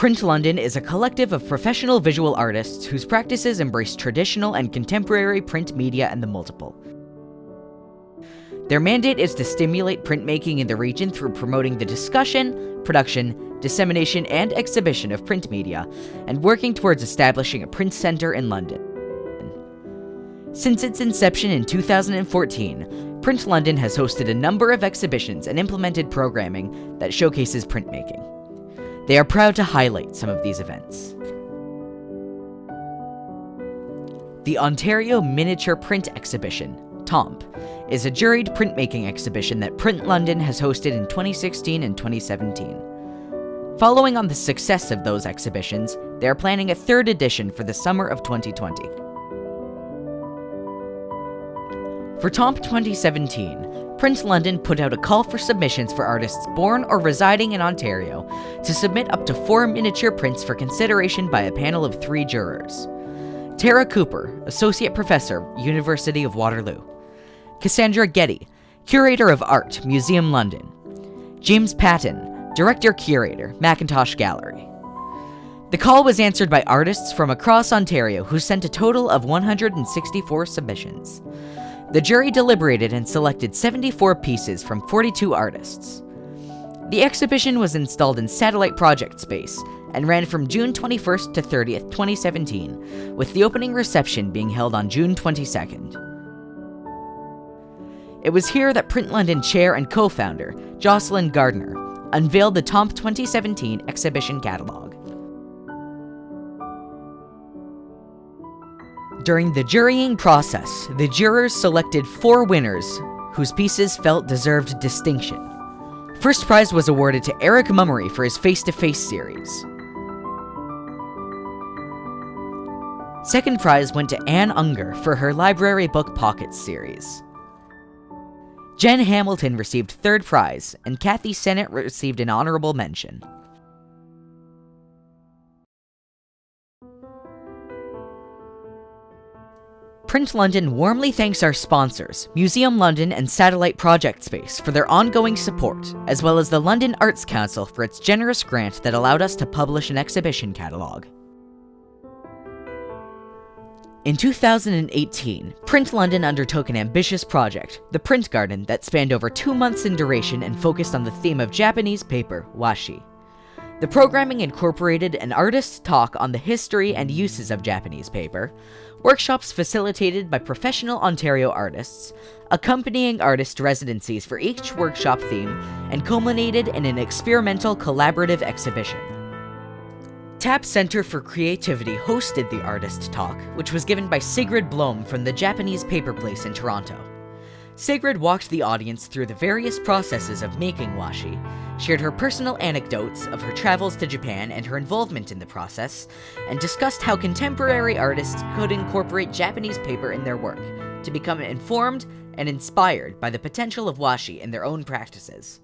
Print London is a collective of professional visual artists whose practices embrace traditional and contemporary print media and the multiple. Their mandate is to stimulate printmaking in the region through promoting the discussion, production, dissemination, and exhibition of print media, and working towards establishing a print center in London. Since its inception in 2014, Print London has hosted a number of exhibitions and implemented programming that showcases printmaking. They are proud to highlight some of these events. The Ontario Miniature Print Exhibition, TOMP, is a juried printmaking exhibition that Print London has hosted in 2016 and 2017. Following on the success of those exhibitions, they are planning a third edition for the summer of 2020. For TOMP 2017, Print London put out a call for submissions for artists born or residing in Ontario to submit up to 4 miniature prints for consideration by a panel of 3 jurors. Tara Cooper, Associate Professor, University of Waterloo. Cassandra Getty, Curator of Art, Museum London. James Patton, Director-Curator, Mackintosh Gallery. The call was answered by artists from across Ontario who sent a total of 164 submissions. The jury deliberated and selected 74 pieces from 42 artists. The exhibition was installed in Satellite Project Space and ran from June 21st to 30th, 2017, with the opening reception being held on June 22nd. It was here that Print London chair and co-founder, Jocelyn Gardner, unveiled the TOMP 2017 exhibition catalog. During the jurying process, the jurors selected 4 winners whose pieces felt deserved distinction. First prize was awarded to Eric Mummery for his Face-to-Face series. Second prize went to Anne Unger for her Library Book Pockets series. Jen Hamilton received third prize, and Kathy Sennett received an honorable mention. Print London warmly thanks our sponsors, Museum London and Satellite Project Space, for their ongoing support, as well as the London Arts Council for its generous grant that allowed us to publish an exhibition catalogue. In 2018, Print London undertook an ambitious project, the Print Garden, that spanned over 2 months in duration and focused on the theme of Japanese paper, washi. The programming incorporated an artist's talk on the history and uses of Japanese paper, workshops facilitated by professional Ontario artists, accompanying artist residencies for each workshop theme, and culminated in an experimental collaborative exhibition. TAP Center for Creativity hosted the artist talk, which was given by Sigrid Blom from the Japanese Paper Place in Toronto. Sigrid walked the audience through the various processes of making washi, shared her personal anecdotes of her travels to Japan and her involvement in the process, and discussed how contemporary artists could incorporate Japanese paper in their work to become informed and inspired by the potential of washi in their own practices.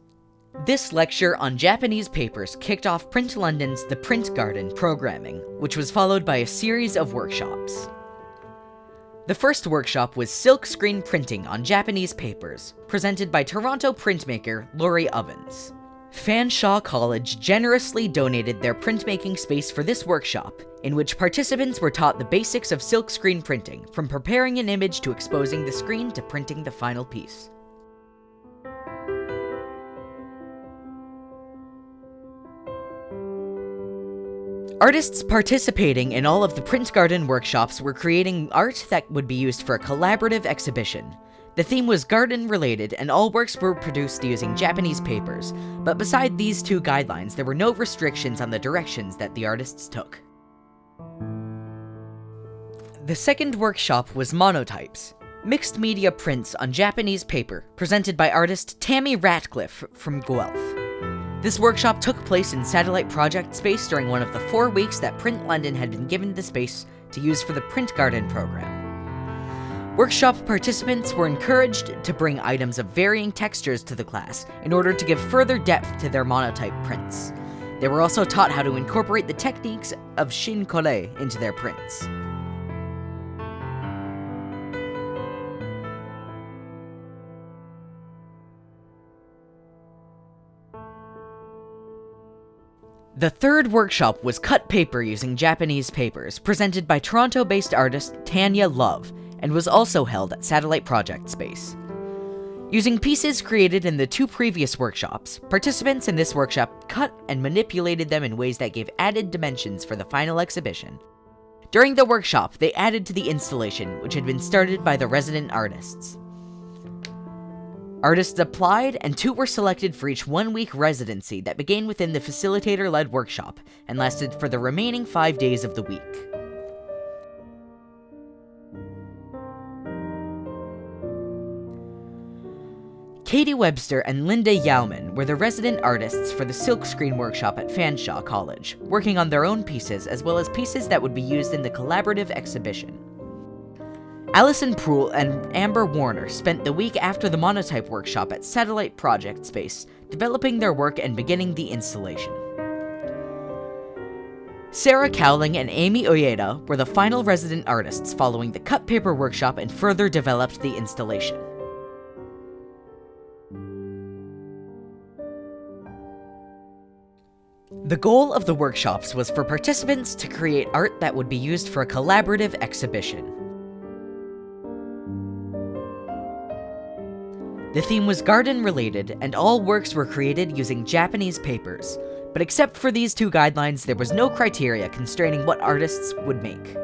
This lecture on Japanese papers kicked off Print London's The Print Garden programming, which was followed by a series of workshops. The first workshop was Silk Screen Printing on Japanese Papers, presented by Toronto printmaker Laurie Ovens. Fanshawe College generously donated their printmaking space for this workshop, in which participants were taught the basics of silk screen printing, from preparing an image to exposing the screen to printing the final piece. Artists participating in all of the Print Garden workshops were creating art that would be used for a collaborative exhibition. The theme was garden-related, and all works were produced using Japanese papers, but beside these 2 guidelines, there were no restrictions on the directions that the artists took. The second workshop was Monotypes, mixed media prints on Japanese paper, presented by artist Tammy Ratcliffe from Guelph. This workshop took place in Satellite Project Space during one of the 4 weeks that Print London had been given the space to use for the Print Garden program. Workshop participants were encouraged to bring items of varying textures to the class in order to give further depth to their monotype prints. They were also taught how to incorporate the techniques of shin-kore into their prints. The third workshop was cut paper using Japanese papers, presented by Toronto-based artist Tanya Love, and was also held at Satellite Project Space. Using pieces created in the two previous workshops, participants in this workshop cut and manipulated them in ways that gave added dimensions for the final exhibition. During the workshop, they added to the installation, which had been started by the resident artists. Artists applied, and 2 were selected for each 1-week residency that began within the facilitator-led workshop and lasted for the remaining 5 days of the week. Katie Webster and Linda Yauman were the resident artists for the silkscreen workshop at Fanshawe College, working on their own pieces as well as pieces that would be used in the collaborative exhibition. Alison Proulx and Amber Warner spent the week after the monotype workshop at Satellite Project Space, developing their work and beginning the installation. Sarah Cowling and Amy Oyeda were the final resident artists following the cut paper workshop and further developed the installation. The goal of the workshops was for participants to create art that would be used for a collaborative exhibition. The theme was garden-related, and all works were created using Japanese papers, but except for these 2 guidelines, there was no criteria constraining what artists would make.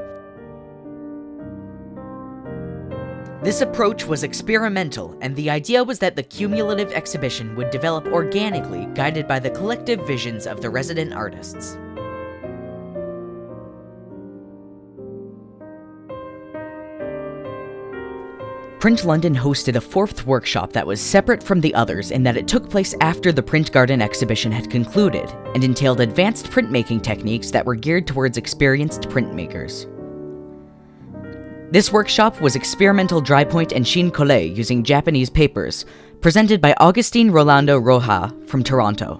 This approach was experimental, and the idea was that the cumulative exhibition would develop organically, guided by the collective visions of the resident artists. Print London hosted a 4th workshop that was separate from the others in that it took place after the Print Garden exhibition had concluded, and entailed advanced printmaking techniques that were geared towards experienced printmakers. This workshop was experimental dry point and sheen collé using Japanese papers, presented by Augustine Rolando Roja from Toronto.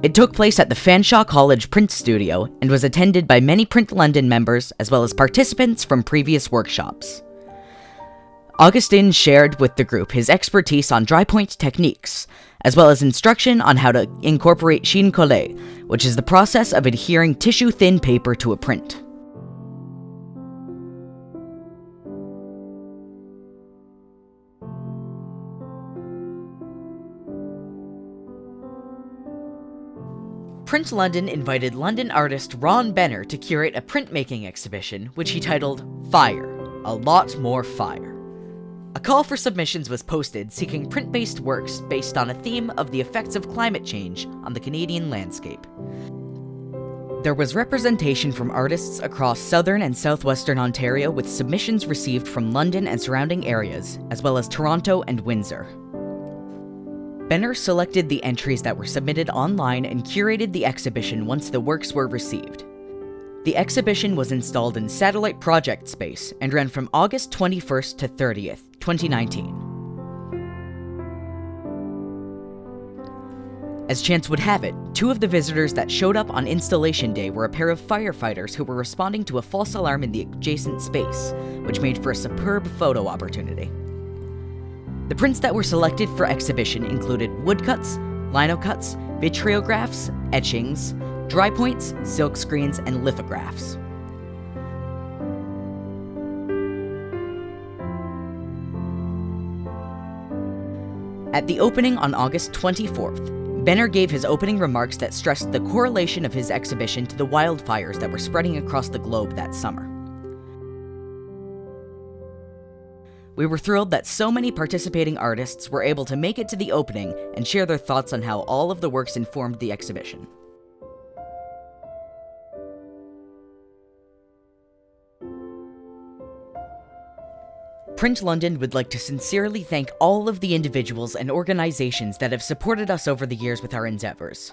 It took place at the Fanshawe College Print Studio and was attended by many Print London members as well as participants from previous workshops. Augustine shared with the group his expertise on dry point techniques, as well as instruction on how to incorporate sheen collé, which is the process of adhering tissue-thin paper to a print. Print London invited London artist Ron Benner to curate a printmaking exhibition, which he titled Fire, A Lot More Fire. A call for submissions was posted seeking print-based works based on a theme of the effects of climate change on the Canadian landscape. There was representation from artists across southern and southwestern Ontario, with submissions received from London and surrounding areas, as well as Toronto and Windsor. Benner selected the entries that were submitted online and curated the exhibition once the works were received. The exhibition was installed in Satellite Project Space and ran from August 21st to 30th, 2019. As chance would have it, 2 of the visitors that showed up on installation day were a pair of firefighters who were responding to a false alarm in the adjacent space, which made for a superb photo opportunity. The prints that were selected for exhibition included woodcuts, linocuts, vitriographs, etchings, dry points, silkscreens, and lithographs. At the opening on August 24th, Benner gave his opening remarks that stressed the correlation of his exhibition to the wildfires that were spreading across the globe that summer. We were thrilled that so many participating artists were able to make it to the opening and share their thoughts on how all of the works informed the exhibition. Print London would like to sincerely thank all of the individuals and organizations that have supported us over the years with our endeavors.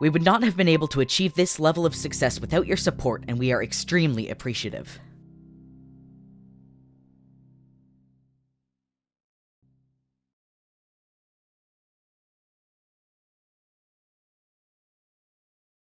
We would not have been able to achieve this level of success without your support, and we are extremely appreciative.